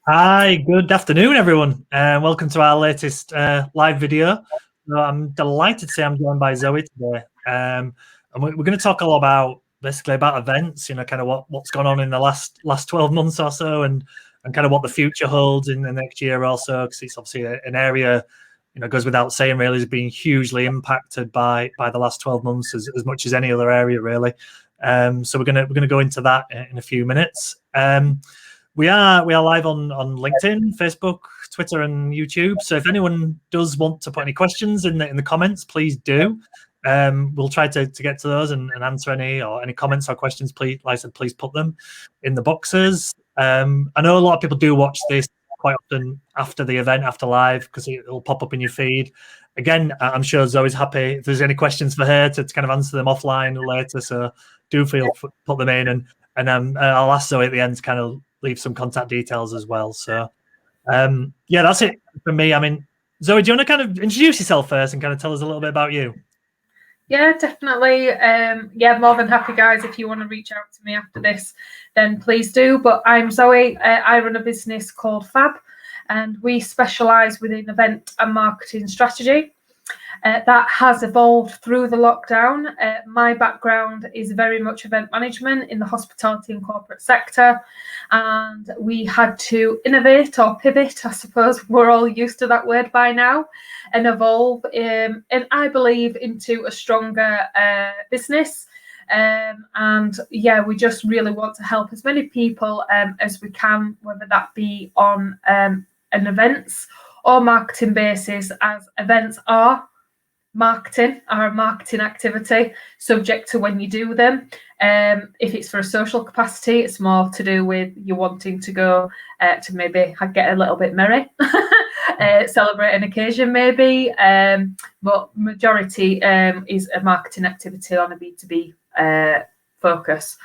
Hi, good afternoon, everyone. Welcome to our latest live video. I'm delighted to say I'm joined by Zoe today. And we're going to talk a lot about basically about events, kind of what's gone on in the last 12 months or so, and kind of what the future holds in the next year or so, because it's obviously an area, goes without saying, really, has been hugely impacted by the last 12 months as much as any other area, really. So we're gonna go into that in a few minutes. We are live on LinkedIn, Facebook, Twitter, and YouTube. So if anyone does want to put any questions in the comments, please do. We'll try to get to those and answer any comments or questions. Please, like I said, please put them in the boxes. I know a lot of people do watch this quite often after the event, after live, because it'll pop up in your feed. Again, I'm sure Zoe's happy if there's any questions for her to kind of answer them offline later. So do feel put them in, and I'll ask Zoe at the end to kind of leave some contact details as well. So yeah, that's it from me. I mean, Zoe, do you want to kind of introduce yourself first and kind of tell us a little bit about you? Yeah, definitely. Yeah, more than happy, guys. If you want to reach out to me after this, then please do. But I'm Zoe. I run a business called Fab, and we specialise within event and marketing strategy. That has evolved through the lockdown. My background is very much event management in the hospitality and corporate sector, and we had to innovate or pivot, I suppose we're all used to that word by now, and evolve, and I believe into a stronger business. And yeah, we just really want to help as many people as we can, whether that be on an events or marketing basis, as events are a marketing activity, subject to when you do them. If it's for a social capacity, it's more to do with you wanting to go to maybe get a little bit merry, celebrate an occasion maybe, but majority is a marketing activity on a B2B focus.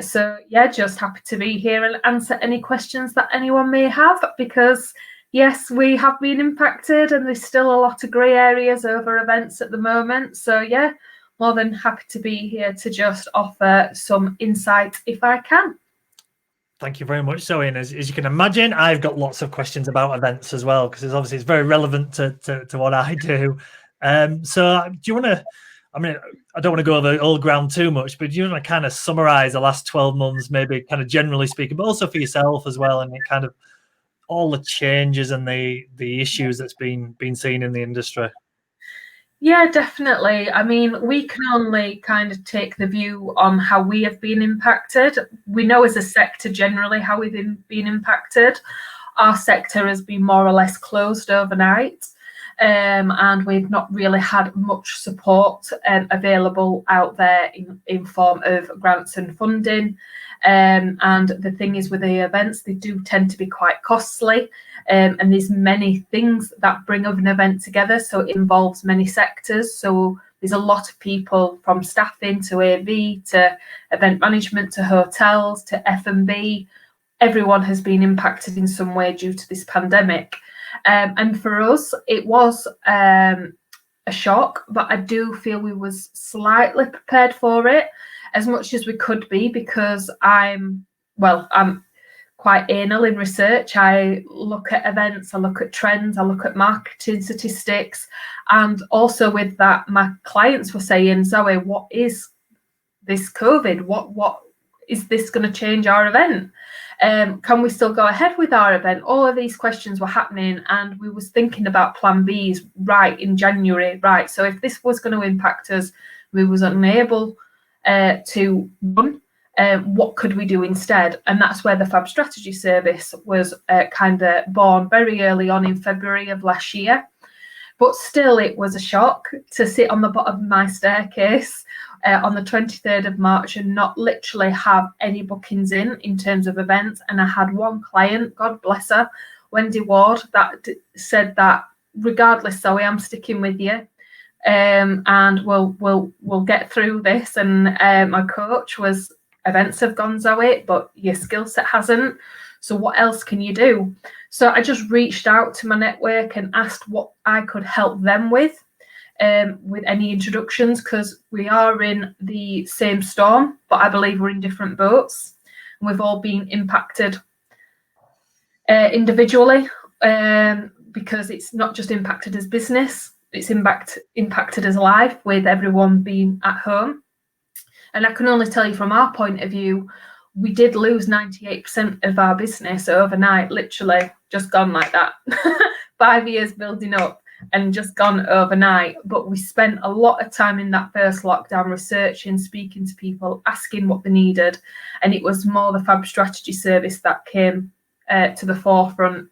So yeah, just happy to be here and answer any questions that anyone may have, because yes, we have been impacted and there's still a lot of grey areas over events at the moment. So yeah, more than happy to be here to just offer some insight if I can. Thank you very much, Zoe. And as you can imagine, I've got lots of questions about events as well, because it's very relevant to what I do. So do you want to, I mean, I don't want to go over old ground too much, but do you want to kind of summarize the last 12 months, maybe kind of generally speaking, but also for yourself as well, and kind of all the changes and the issues that's been seen in the industry? Yeah, definitely. I mean, we can only kind of take the view on how we have been impacted. We know as a sector generally how we've been impacted. Our sector has been more or less closed overnight, and we've not really had much support available out there in form of grants and funding. And the thing is, with the events, they do tend to be quite costly, and there's many things that bring an event together, so it involves many sectors. So there's a lot of people, from staffing to AV to event management to hotels to F&B. Everyone has been impacted in some way due to this pandemic. And for us, it was a shock, but I do feel we was slightly prepared for it, as much as we could be, because I'm quite anal in research. I look at events, I look at trends, I look at marketing statistics, and also with that, my clients were saying, Zoe, what is this COVID? What is this going to change our event? Can we still go ahead with our event? All of these questions were happening, and we was thinking about plan Bs right in January. Right, so if this was going to impact us, we was unable to run. What could we do instead? And that's where the Fab Strategy Service was kind of born very early on in February of last year. But still, it was a shock to sit on the bottom of my staircase on the 23rd of March and not literally have any bookings in terms of events. And I had one client, God bless her, Wendy Ward, that said that regardless, Zoe, I'm sticking with you. And we'll get through this. And my coach was, events have gone, Zoe, but your skill set hasn't. So what else can you do? So I just reached out to my network and asked what I could help them with any introductions, because we are in the same storm, but I believe we're in different boats and we've all been impacted. individually, because it's not just impacted as business, it's impacted as life, with everyone being at home. And I can only tell you from our point of view, we did lose 98% of our business overnight, literally just gone like that. 5 years building up and just gone overnight. But we spent a lot of time in that first lockdown researching, speaking to people, asking what they needed. And it was more the Fab strategy service that came to the forefront.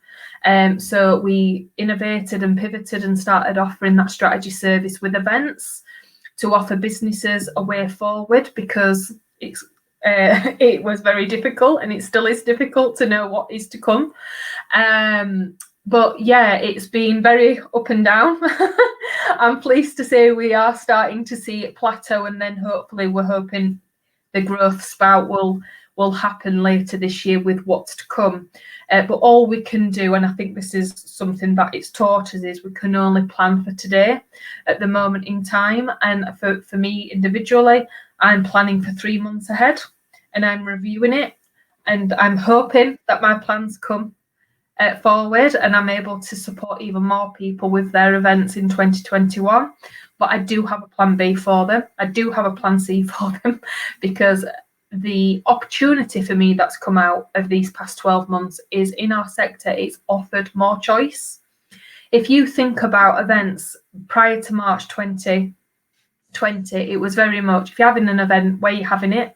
So we innovated and pivoted and started offering that strategy service with events to offer businesses a way forward, because it was very difficult, and it still is difficult to know what is to come. But yeah, it's been very up and down. I'm pleased to say we are starting to see it plateau, and then hopefully we're hoping the growth spout will happen later this year with what's to come. But all we can do, and I think this is something that it's taught us, is we can only plan for today at the moment in time. And for me individually, I'm planning for 3 months ahead, and I'm reviewing it, and I'm hoping that my plans come forward and I'm able to support even more people with their events in 2021. But I do have a plan B for them. I do have a plan C for them, because the opportunity for me that's come out of these past 12 months is, in our sector, it's offered more choice. If you think about events prior to March 2020, it was very much, if you're having an event, where you're having it,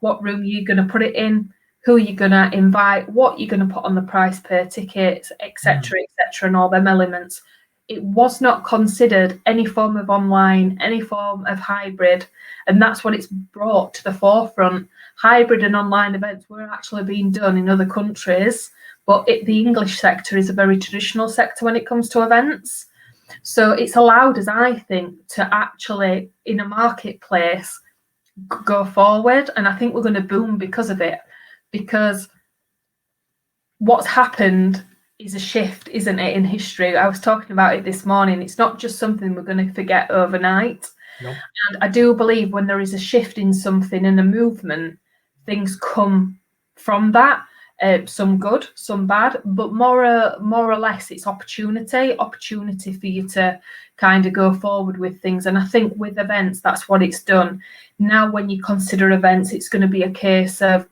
what room you're going to put it in, who you're going to invite, what you're going to put on the price per ticket, etc., and all them elements. It was not considered any form of online, any form of hybrid, and that's what it's brought to the forefront. Hybrid and online events were actually being done in other countries, but the English sector is a very traditional sector when it comes to events. So it's allowed us, I think, to actually, in a marketplace, go forward, and I think we're going to boom because of it. Because what's happened is a shift, isn't it, in history? I was talking about it this morning. It's not just something we're going to forget overnight. No. And I do believe when there is a shift in something and a movement, things come from that. Some good, some bad, but more or less it's opportunity for you to kind of go forward with things. And I think with events, that's what it's done. Now, when you consider events, it's going to be a case of,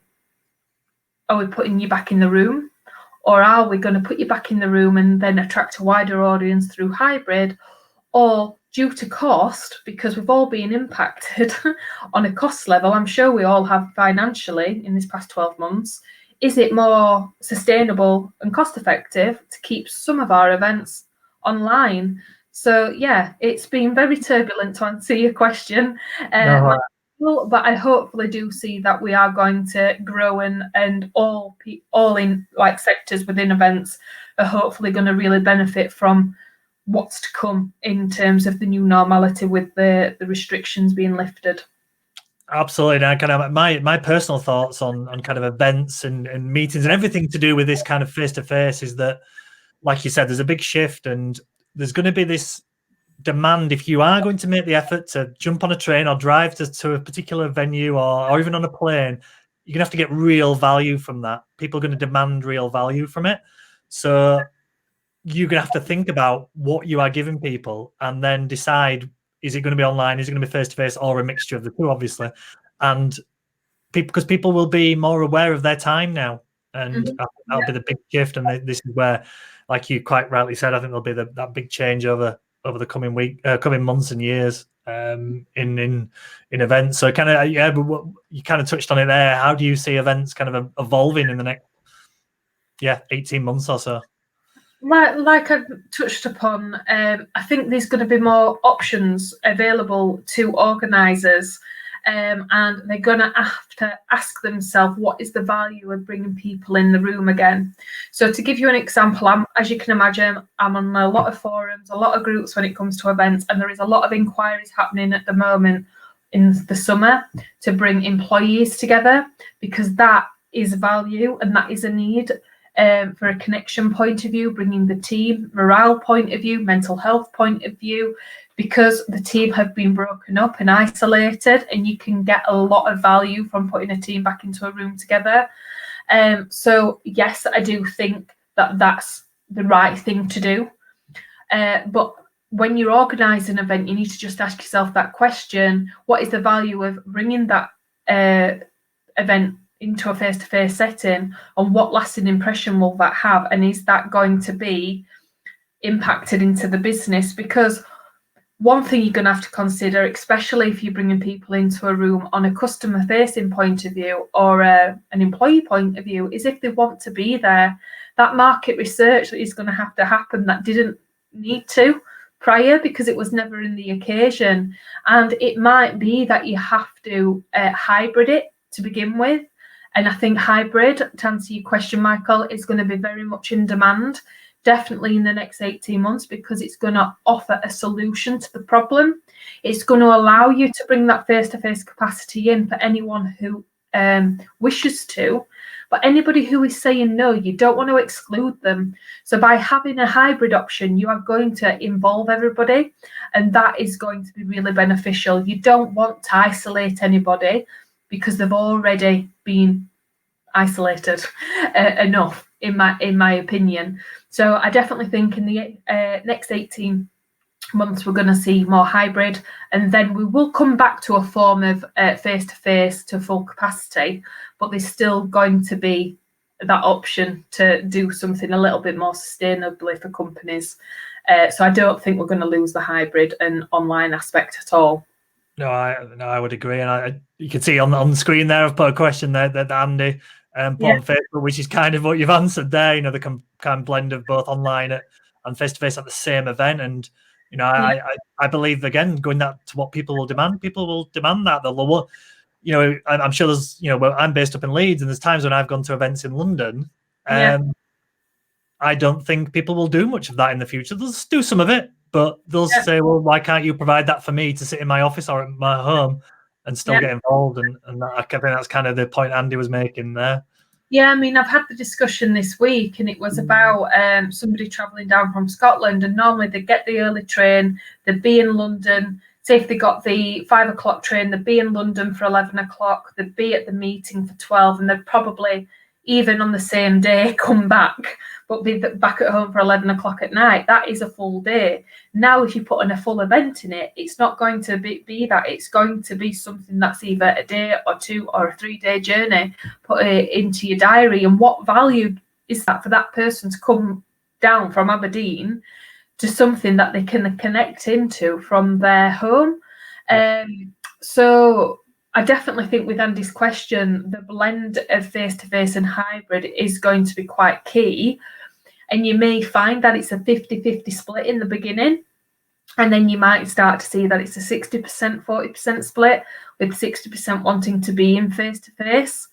are we putting you back in the room, or are we going to put you back in the room and then attract a wider audience through hybrid? Or due to cost, because we've all been impacted on a cost level, I'm sure we all have financially in this past 12 months, is it more sustainable and cost effective to keep some of our events online? So yeah, it's been very turbulent, to answer your question. But I hopefully do see that we are going to grow, and all in like sectors within events are hopefully going to really benefit from what's to come in terms of the new normality with the restrictions being lifted. Absolutely. And kind of my personal thoughts on kind of events and meetings and everything to do with this kind of face-to-face is that, like you said, there's a big shift, and there's going to be this demand. If you are going to make the effort to jump on a train or drive to a particular venue, or even on a plane, you're gonna have to get real value from that. People are going to demand real value from it. So you're gonna have to think about what you are giving people, and then decide, is it going to be online, is it going to be face-to-face, or a mixture of the two, obviously. And because people will be more aware of their time now, and that'll be the big shift. And this is where, like you quite rightly said, I think there'll be that big change over the coming months and years in events. So kind of, but you kind of touched on it there. How do you see events kind of evolving in the next 18 months or so? Like I touched upon, I think there's going to be more options available to organisers, and they're going to have to ask themselves, what is the value of bringing people in the room again? So to give you an example, as you can imagine, I'm on a lot of forums, a lot of groups when it comes to events, and there is a lot of inquiries happening at the moment in the summer to bring employees together, because that is value and that is a need. For a connection point of view, bringing the team, morale point of view, mental health point of view, because the team have been broken up and isolated, and you can get a lot of value from putting a team back into a room together. So yes, I do think that that's the right thing to do. But when you're organising an event, you need to just ask yourself that question: what is the value of bringing that event into a face-to-face setting, and what lasting impression will that have, and is that going to be impacted into the business? Because one thing you're going to have to consider, especially if you're bringing people into a room on a customer facing point of view or an employee point of view, is if they want to be there. That market research is going to have to happen that didn't need to prior, because it was never in the occasion. And it might be that you have to hybrid it to begin with. And I think hybrid, to answer your question, Michael, is going to be very much in demand, definitely in the next 18 months, because it's going to offer a solution to the problem. It's going to allow you to bring that face-to-face capacity in for anyone who wishes to, but anybody who is saying no, you don't want to exclude them. So by having a hybrid option, you are going to involve everybody, and that is going to be really beneficial. You don't want to isolate anybody because they've already been isolated enough, in my opinion. So I definitely think in the next 18 months we're going to see more hybrid, and then we will come back to a form of face-to-face to full capacity, but there's still going to be that option to do something a little bit more sustainably for companies. So I don't think we're going to lose the hybrid and online aspect at all. No, I would agree, and you can see on the screen there, I've put a question there that Andy put on Facebook, which is kind of what you've answered there. You know, the kind of blend of both online and face-to-face at the same event, and you know, I believe, again, going that to what people will demand. People will demand that. They'll, you know, I'm sure there's, you know, well, I'm based up in Leeds, and there's times when I've gone to events in London. I don't think people will do much of that in the future. They'll do some of it, but they'll say, well, why can't you provide that for me to sit in my office or at my home and still get involved? And I think that's kind of the point Andy was making there. Yeah, I mean, I've had the discussion this week, and it was about somebody travelling down from Scotland, and normally they get the early train, they'd be in London. Say if they got the 5 o'clock train, they'd be in London for 11 o'clock, they'd be at the meeting for 12, and they'd probably, even on the same day, come back, but be back at home for 11 o'clock at night. That is a full day. Now, if you put in a full event in it, it's not going to be that. It's going to be something that's either a day or 2 or a 3-day journey. Put it into your diary. And what value is that for that person to come down from Aberdeen to something that they can connect into from their home? So I definitely think with Andy's question, the blend of face-to-face and hybrid is going to be quite key. And you may find that it's a 50-50 split in the beginning. And then you might start to see that it's a 60%, 40% split, with 60% wanting to be in face-to-face.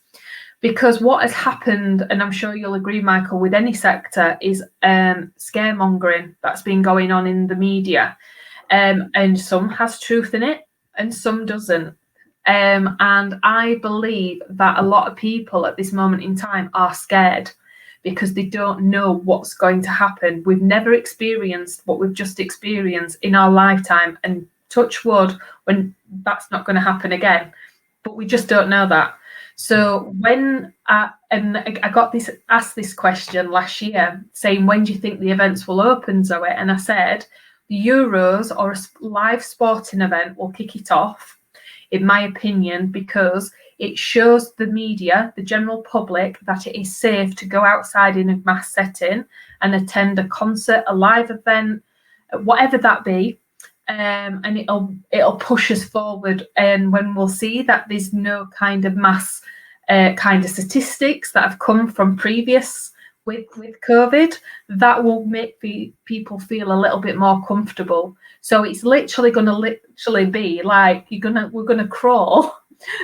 Because what has happened, and I'm sure you'll agree, Michael, with any sector, is scaremongering that's been going on in the media. And some has truth in it and some doesn't. And I believe that a lot of people at this moment in time are scared because they don't know what's going to happen. We've never experienced what we've just experienced in our lifetime, and touch wood, when that's not going to happen again. But we just don't know that. So when I got asked this question last year, saying, when do you think the events will open, Zoe? And I said, the Euros or a live sporting event will kick it off, in my opinion, because it shows the media, the general public, that it is safe to go outside in a mass setting and attend a concert, a live event, whatever that be. And it'll push us forward. And when we'll see that there's no kind of mass kind of statistics that have come from previous with COVID, that will make people feel a little bit more comfortable. So it's literally going to be like we're gonna crawl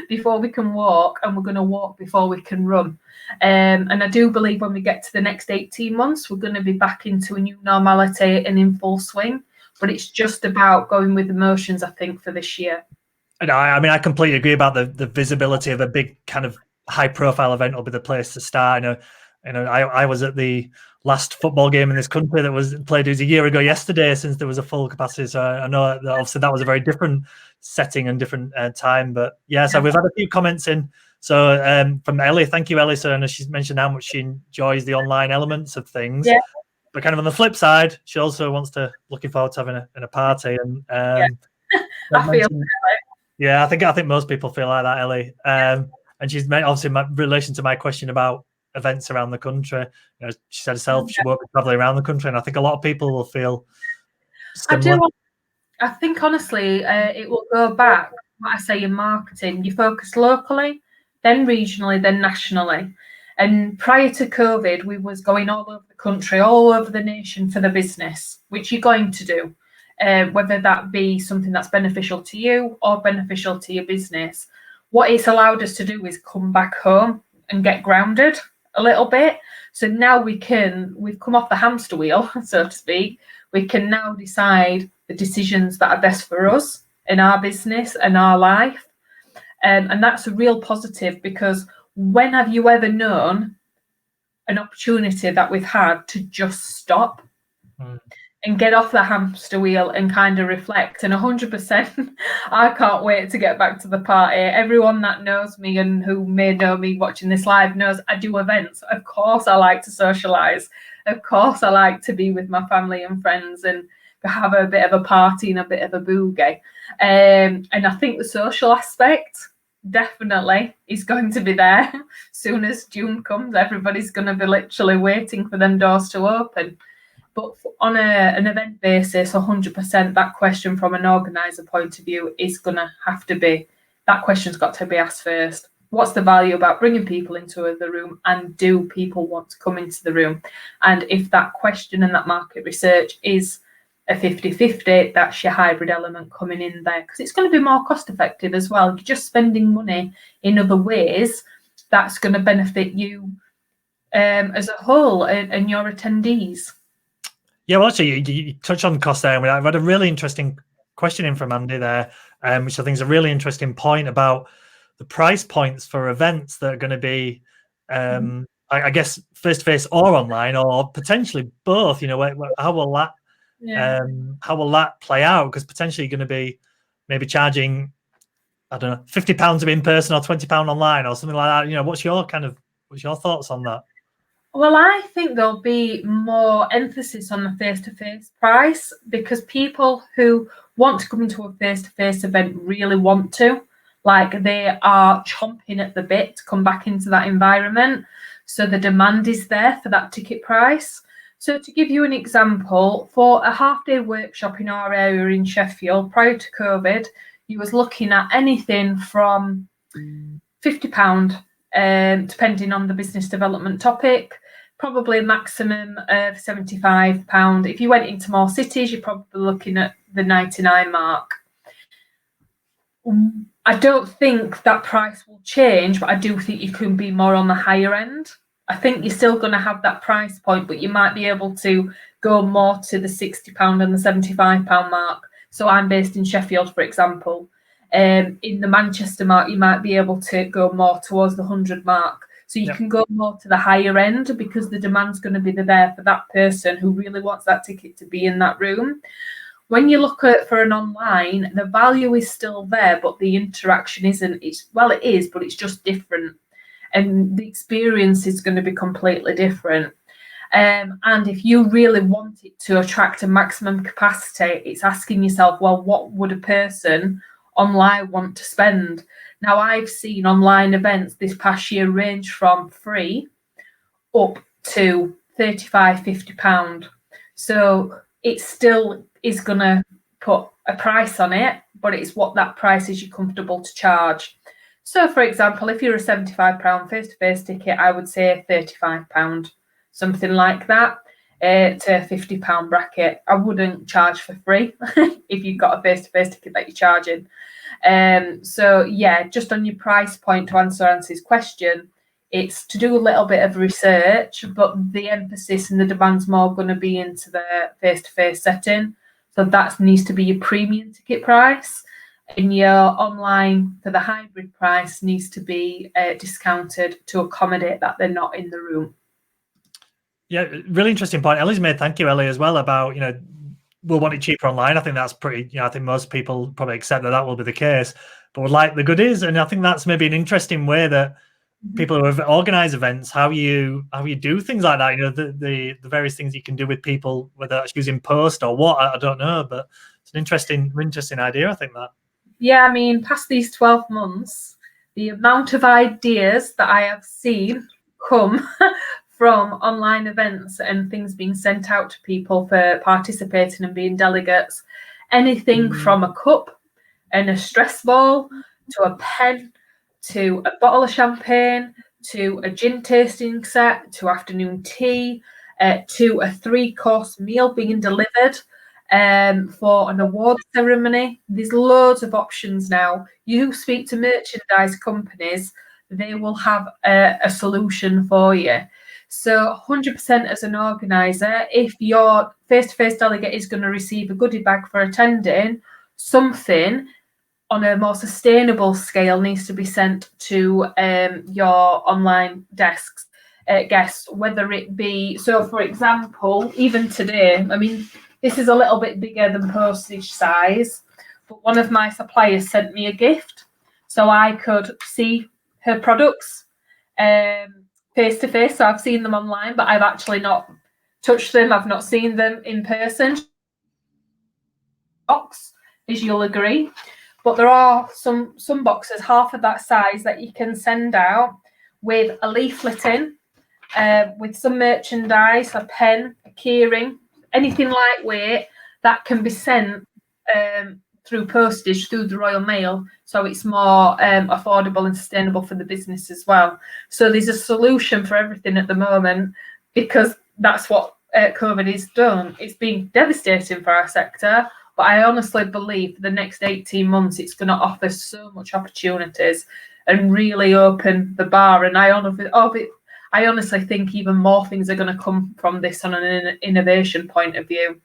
before we can walk, and we're going to walk before we can run. And I do believe when we get to the next 18 months, we're going to be back into a new normality and in full swing. But it's just about going with emotions, I think, for this year. And I mean, I completely agree about the visibility of a big kind of high-profile event will be the place to start. I was at the last football game in this country that was played a year ago yesterday, since there was a full capacity. So I know that obviously that was a very different setting and different time. But yeah, so we've had a few comments in. So from Ellie, thank you, Ellie. So she's mentioned how much she enjoys the online elements of things. Yeah. But kind of on the flip side, she also wants to looking forward to having a party. And I feel yeah, I think most people feel like that, Ellie. And she's obviously in relation to my question about events around the country. You know, she said herself she won't be traveling around the country, and I think a lot of people will feel similar. I think honestly, it will go back. What I say in marketing, you focus locally, then regionally, then nationally. And prior to COVID, we was going all over the country, all over the nation for the business, which you're going to do, whether that be something that's beneficial to you or beneficial to your business. What it's allowed us to do is come back home and get grounded a little bit. So now we've come off the hamster wheel, so to speak. We can now decide the decisions that are best for us in our business and our life. And that's a real positive, because when have you ever known an opportunity that we've had to just stop and get off the hamster wheel and kind of reflect? And 100%, I can't wait to get back to the party. Everyone that knows me and who may know me watching this live knows I do events. Of course, I like to socialize. Of course, I like to be with my family and friends and have a bit of a party and a bit of a boogie. And I think the social aspect definitely is going to be there. As soon as June comes, everybody's going to be literally waiting for them doors to open. But on an event basis, 100%, that question from an organizer point of view is going to have to be, that question's got to be asked first. What's the value about bringing people into the room, and do people want to come into the room? And if that question and that market research is a 50-50, that's your hybrid element coming in there, because it's going to be more cost effective as well. You're just spending money in other ways that's going to benefit you as a whole and your attendees. Yeah, well, actually, you touched on cost there. I've had a really interesting question in from Andy there, which I think is a really interesting point about the price points for events that are going to be, I guess, face-to-face or online, or potentially both. You know, how will that play out? Because potentially you're going to be maybe charging, I don't know, £50 to be in person or £20 online or something like that. You know, what's your thoughts on that? Well, I think there'll be more emphasis on the face-to-face price, because people who want to come into a face-to-face event really want to. Like, they are chomping at the bit to come back into that environment. So the demand is there for that ticket price. So to give you an example, for a half-day workshop in our area in Sheffield, prior to COVID, you was looking at anything from £50, depending on the business development topic, probably a maximum of £75. If you went into more cities, you're probably looking at the 99 mark. I don't think that price will change, but I do think you can be more on the higher end. I think you're still going to have that price point, but you might be able to go more to the £60 and the £75 mark. So I'm based in Sheffield, for example. In the Manchester mark, you might be able to go more towards the 100 mark. So you can go more to the higher end, because the demand's going to be there for that person who really wants that ticket to be in that room. When you look at for an online, the value is still there, but the interaction isn't. It is, but it's just different. And the experience is going to be completely different. And if you really want it to attract a maximum capacity, it's asking yourself, well, what would a person online want to spend? Now, I've seen online events this past year range from free up to £35-50. So it still is going to put a price on it, but it's what that price is you're comfortable to charge. So, for example, if you're a £75 face-to-face ticket, I would say £35, something like that, to a £50 bracket. I wouldn't charge for free if you've got a face-to-face ticket that you're charging. So, yeah, just on your price point, to answer Anthony's question, it's to do a little bit of research, but the emphasis and the demand's more going to be into the face-to-face setting. So that needs to be your premium ticket price. And your online for the hybrid price needs to be discounted to accommodate that they're not in the room. Yeah, really interesting point. Ellie's made, thank you, Ellie, as well, about, we'll want it cheaper online. I think that's pretty, I think most people probably accept that will be the case. but would like the goodies. And I think that's maybe an interesting way that people who have organized events, how you do things like that. You know, the various things you can do with people, whether that's using post or what, I don't know, but it's an interesting idea. I think that. Yeah, I mean, past these 12 months, the amount of ideas that I have seen come from online events and things being sent out to people for participating and being delegates, anything from a cup and a stress ball to a pen to a bottle of champagne to a gin tasting set to afternoon tea to a 3-course meal being delivered for an award ceremony. There's loads of options now. You speak to merchandise companies, they will have a solution for you. So 100% as an organizer, if your face-to-face delegate is going to receive a goodie bag for attending, something on a more sustainable scale needs to be sent to your online desks guests, whether it be, so for example, even today, I mean, this is a little bit bigger than postage size, but one of my suppliers sent me a gift so I could see her products face to face. So I've seen them online, but I've actually not touched them. I've not seen them in person. Box, as you'll agree. But there are some boxes half of that size that you can send out with a leaflet in, with some merchandise, a pen, a keyring, anything lightweight that can be sent through postage through the Royal Mail, so it's more affordable and sustainable for the business as well. So there's a solution for everything at the moment, because that's what COVID has done. It's been devastating for our sector, but I honestly believe for the next 18 months it's going to offer so much opportunities and really open the bar. And I honestly think even more things are going to come from this on an innovation point of view.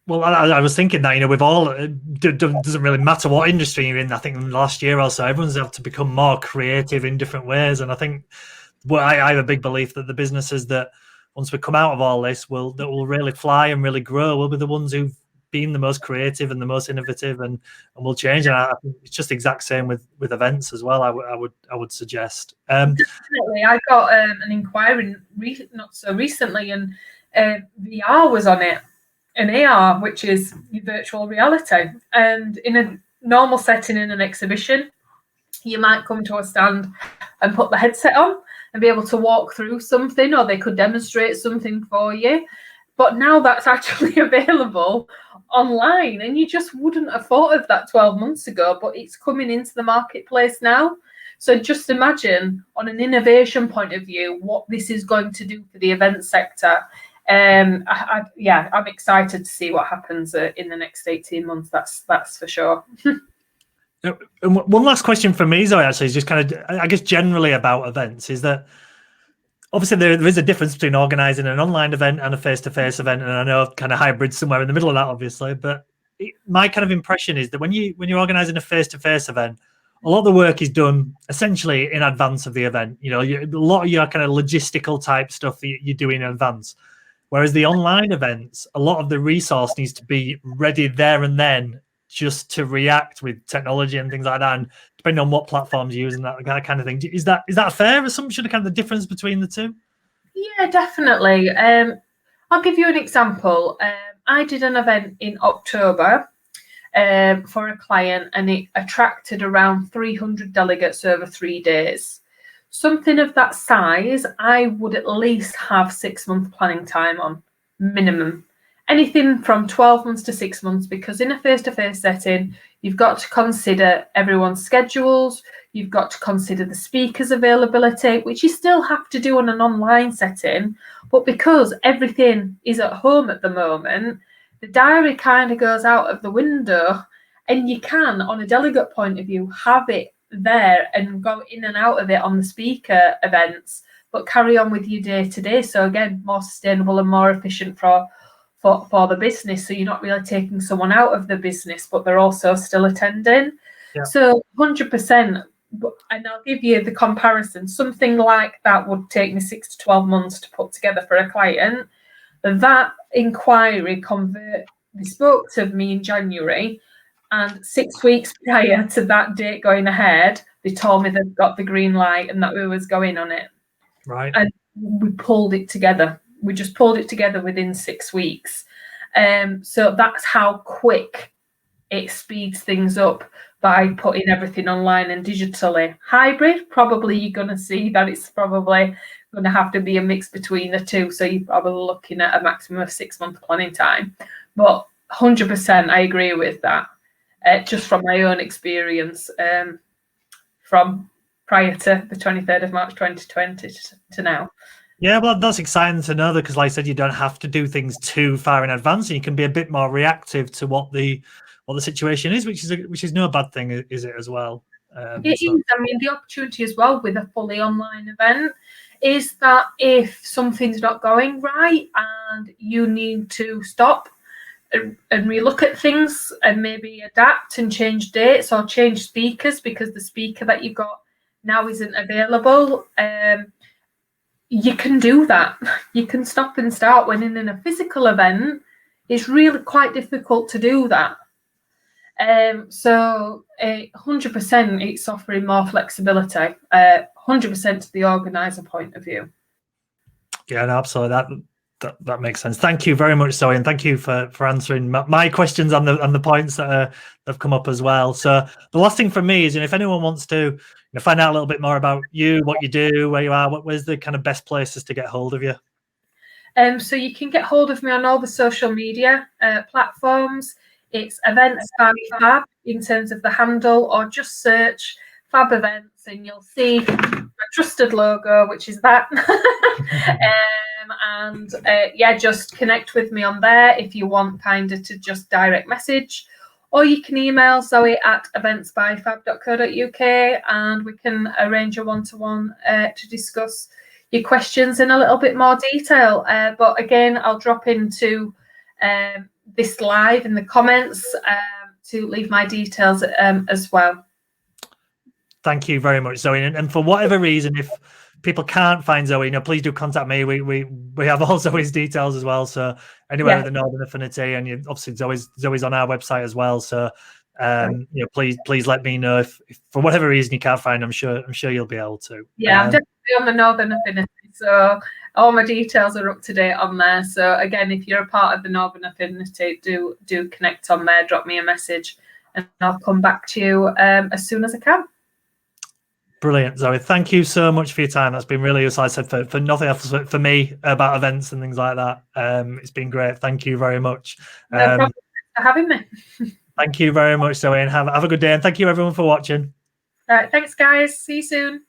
Well, I was thinking that, you know, with all, it doesn't really matter what industry you're in. I think in the last year or so, everyone's had to become more creative in different ways. And I think, well, I have a big belief that the businesses that, once we come out of all this, that will really fly and really grow will be the ones who've been the most creative and the most innovative, and will change. And I think it's just the exact same with events as well. I would suggest. Definitely, I got an inquiry not so recently, and VR was on it. An AR, which is virtual reality. And in a normal setting in an exhibition, you might come to a stand and put the headset on and be able to walk through something, or they could demonstrate something for you. But now that's actually available online, and you just wouldn't have thought of that 12 months ago, but it's coming into the marketplace now. So just imagine, on an innovation point of view, what this is going to do for the event sector. I'm excited to see what happens in the next 18 months. That's for sure. And one last question for me, Zoe, actually, is just kind of, I guess, generally about events, is that obviously there is a difference between organising an online event and a face-to-face event, and I know kind of hybrid somewhere in the middle of that, obviously. But my kind of impression is that when you're organising a face-to-face event, a lot of the work is done essentially in advance of the event. You know, a lot of your kind of logistical type stuff that you do in advance. Whereas the online events, a lot of the resource needs to be ready there and then, just to react with technology and things like that, and depending on what platforms you use and that kind of thing. Is that a fair assumption of kind of the difference between the two? Yeah, definitely. I'll give you an example. I did an event in October for a client, and it attracted around 300 delegates over 3 days. Something of that size, I would at least have 6-month planning time on, minimum. Anything from 12 months to 6 months, because in a face-to-face setting, you've got to consider everyone's schedules, you've got to consider the speaker's availability, which you still have to do on an online setting. But because everything is at home at the moment, the diary kind of goes out of the window, and you can, on a delegate point of view, have it there and go in and out of it on the speaker events, but carry on with your day to day. So again, more sustainable and more efficient for the business. So you're not really taking someone out of the business, but they're also still attending. Yeah. So 100%. And I'll give you the comparison. Something like that would take me 6 to 12 months to put together for a client. That inquiry they spoke to me in January. And 6 weeks prior to that date going ahead, they told me they'd got the green light and that we was going on it. Right. And we pulled it together. We just pulled it together within 6 weeks. So that's how quick it speeds things up by putting everything online and digitally. Hybrid, probably you're going to see that it's probably going to have to be a mix between the two. So you're probably looking at a maximum of 6 month planning time. But 100% I agree with that. Just from my own experience from prior to the 23rd of March 2020 to now. Yeah, well, that's exciting to know, because like I said, you don't have to do things too far in advance, and you can be a bit more reactive to what the situation is, which is no bad thing, is it, as well? It is. I mean, the opportunity as well with a fully online event is that if something's not going right and you need to stop and relook at things and maybe adapt and change dates or change speakers because the speaker that you got now isn't available, you can do that. You can stop and start, when in a physical event, it's really quite difficult to do that. So 100% it's offering more flexibility, 100% to the organizer point of view. Yeah, no, absolutely. That makes sense. Thank you very much, Zoe, and thank you for answering my questions on the points that have come up as well. So the last thing for me is, if anyone wants to find out a little bit more about you, what you do, where you are, where's the kind of best places to get hold of you? So you can get hold of me on all the social media platforms. It's Events by Fab in terms of the handle, or just search Fab Events and you'll see my trusted logo, which is that. And just connect with me on there if you want kind of to just direct message, or you can email Zoe at eventsbyfab.co.uk and we can arrange a one-to-one to discuss your questions in a little bit more detail. But again, I'll drop into this live in the comments to leave my details as well. Thank you very much, Zoe. And for whatever reason, if people can't find Zoe, please do contact me. We have all Zoe's details as well. So anywhere at the Northern Affinity, and obviously Zoe's on our website as well. So please let me know if for whatever reason you can't find. I'm sure you'll be able to. Yeah, I'm definitely on the Northern Affinity, so all my details are up to date on there. So again, if you're a part of the Northern Affinity, do connect on there. Drop me a message, and I'll come back to you as soon as I can. Brilliant, Zoe. Thank you so much for your time. That's been really, as I said, for nothing else for me about events and things like that. It's been great. Thank you very much. No problem for having me. Thank you very much, Zoe, and have a good day. And thank you everyone for watching. All right, thanks guys. See you soon.